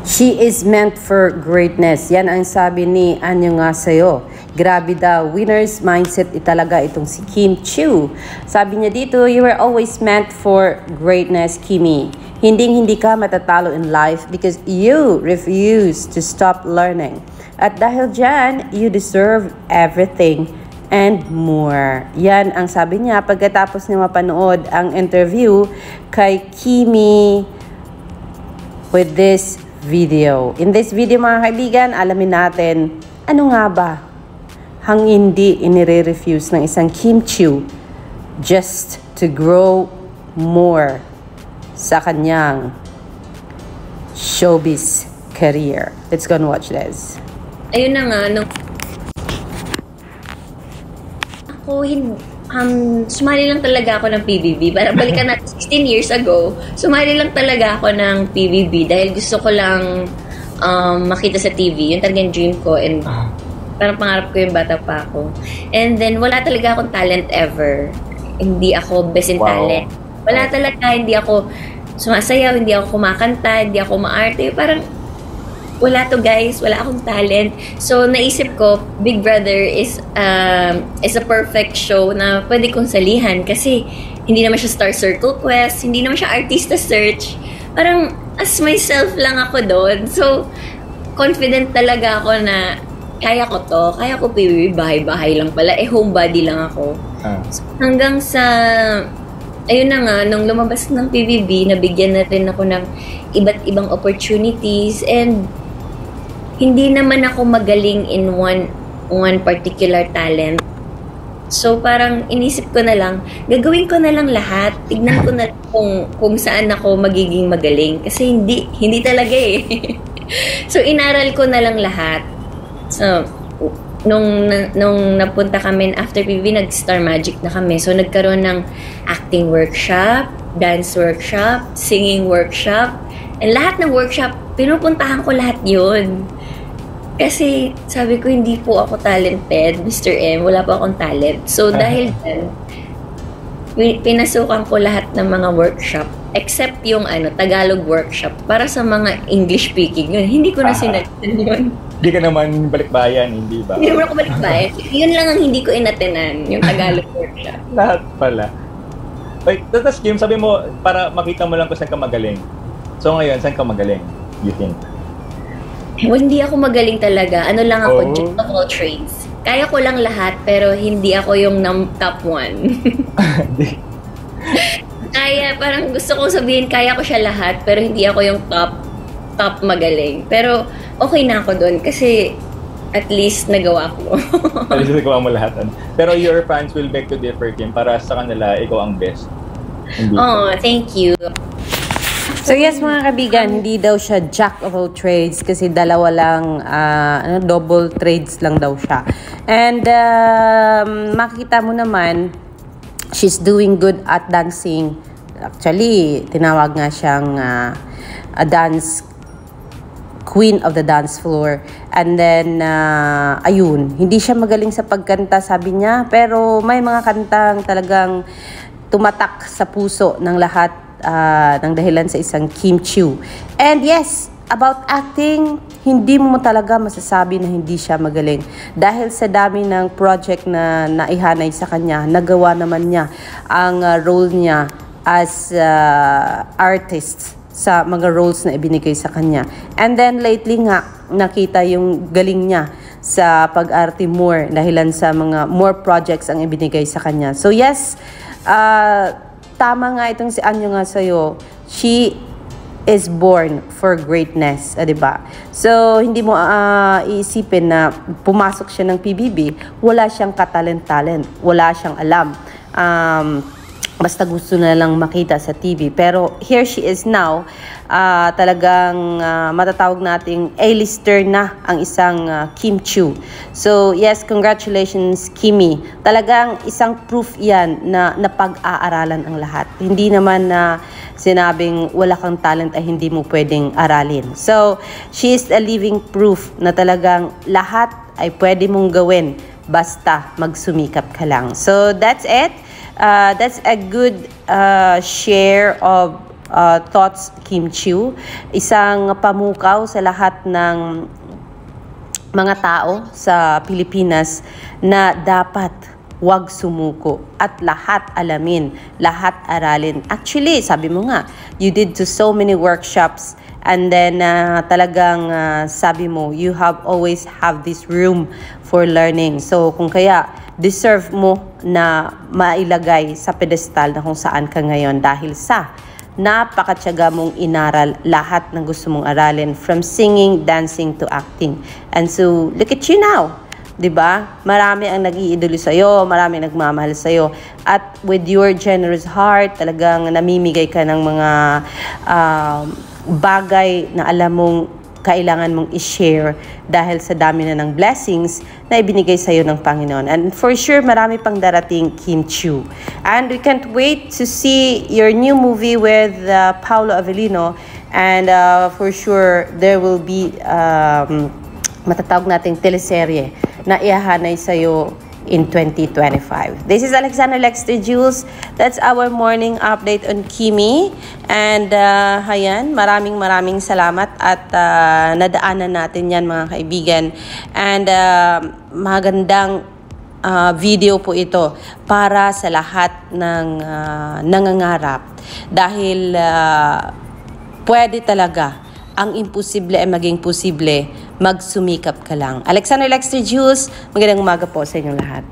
She is meant for greatness. Yan ang sabi ni Anyo nga sa'yo. Grabe daw, winner's mindset talaga itong si Kim Chiu. Sabi niya dito, you were always meant for greatness, Kimi. Hindi ka matatalo in life because you refuse to stop learning. At dahil dyan, you deserve everything and more. Yan ang sabi niya pagkatapos niya mapanood ang interview kay Kimi with this video. In this video mga kaibigan, alamin natin ano nga ba ang hindi inire-refuse ng isang Kim Chiu just to grow more sa kanyang showbiz career. Let's go and watch this. Ayun na nga, sumali lang talaga ako ng PBB. Parang balikan natin 16 years ago, sumali lang talaga ako ng PBB dahil gusto ko lang makita sa TV. Yun talagang dream ko and parang pangarap ko yung bata pa ako. And then, wala talaga akong talent ever. Hindi ako best in talent. Wala talaga, hindi ako sumasayaw, hindi ako kumakanta, hindi ako maarte. Parang, wala to guys, wala akong talent. So, naisip ko, Big Brother is a perfect show na pwede kong salihan kasi hindi naman siya Star Circle Quest, hindi naman siya Artista Search. Parang, as myself lang ako doon. So, confident talaga ako na kaya ko to, kaya ko PBB, bahay-bahay lang pala, homebody lang ako. So, hanggang sa, ayun na nga, nung lumabas ng PBB, nabigyan na rin ako ng iba't ibang opportunities and hindi naman ako magaling in one particular talent. So parang inisip ko na lang, gagawin ko na lang lahat. Tignan ko na lang kung saan ako magiging magaling. Kasi hindi talaga eh. So inaral ko na lang lahat. So nung napunta kami after PBB, nag-Star Magic na kami. So nagkaroon ng acting workshop, dance workshop, singing workshop. And lahat ng workshop, pinupuntahan ko lahat yun. Kasi sabi ko, hindi po ako talented, Mr. M. Wala po akong talent. So dahil dyan, pinasukan ko lahat ng mga workshop except yung Tagalog workshop para sa mga English speaking yun. Hindi ko na sinalitan yun. Hindi ka naman balikbayan, hindi ba? Hindi naman ako balikbayan. Yun lang ang hindi ko inatenan, yung Tagalog workshop. Lahat pala. Wait, tapos Kim, sabi mo, para makita mo lang kung saan ka magaling. So ngayon, saan ka magaling, you think? Well, hindi ako magaling talaga. Ano lang ako, jack of all trades. Kaya ko lang lahat, pero hindi ako yung top one. Kaya, parang gusto kong sabihin, kaya ko siya lahat, pero hindi ako yung top magaling. Pero, okay na ako doon kasi at least nagawa ko. At least nagawa mo lahat. Pero your fans will beg to differ, Kim, para sa kanila, ikaw ang best. Thank you. So yes mga kaibigan, hindi daw siya jack of all trades kasi dalawa lang, double trades lang daw siya. And makita mo naman, she's doing good at dancing. Actually, tinawag nga siyang a dance queen of the dance floor. And then, ayun, hindi siya magaling sa pagkanta, sabi niya. Pero may mga kantang talagang tumatak sa puso ng lahat ng dahilan sa isang Kim Chiu. And yes, about acting, hindi mo talaga masasabi na hindi siya magaling. Dahil sa dami ng project na naihanay sa kanya, nagawa naman niya ang role niya as artist sa mga roles na ibinigay sa kanya. And then lately nga, nakita yung galing niya sa pag-arte more dahilan sa mga more projects ang ibinigay sa kanya. So yes, tama nga itong si Anyo nga sa'yo, she is born for greatness, diba? So, hindi mo iisipin na pumasok siya ng PBB, wala siyang katalent-talent, wala siyang alam. Basta gusto na lang makita sa TV. Pero here she is now, talagang matatawag nating A-lister na ang isang Kim Chiu. So yes, congratulations Kimi. Talagang isang proof yan na napag-aaralan ang lahat. Hindi naman na sinabing wala kang talent ay hindi mo pwedeng aralin. So she is a living proof na talagang lahat ay pwede mong gawin basta magsumikap ka lang. So that's it. That's a good share of thoughts, Kim Chiu. Isang pamukaw sa lahat ng mga tao sa Pilipinas na dapat wag sumuko at lahat alamin, lahat aralin. Actually, sabi mo nga, you did to so many workshops and then talagang sabi mo, you have always have this room for learning. So kung kaya deserve mo na mailagay sa pedestal na kung saan ka ngayon dahil sa napakatyaga mong inaral lahat ng gusto mong aralin, from singing, dancing to acting. And so look at you now. 'Di ba? Marami ang nag-iidolo sa iyo, marami ang nagmamahal sa iyo. At with your generous heart, talagang namimigay ka ng mga bagay na alam mong kailangan mong i-share dahil sa dami na ng blessings na ibinigay sa iyo ng Panginoon. And for sure, marami pang darating, Kim Chiu. And we can't wait to see your new movie with Paolo Avellino. And for sure, there will be matatawag nating teleserye na ihahanay sa'yo in 2025. This is Alexander Lexter Jules. That's our morning update on Kimi. And hayan, maraming salamat at nadaanan natin yan mga kaibigan. And magandang video po ito para sa lahat ng nangangarap. Dahil pwede talaga ang imposible ay maging posible, magsumikap ka lang. Alexander Lexter Jules, magandang umaga po sa inyong lahat.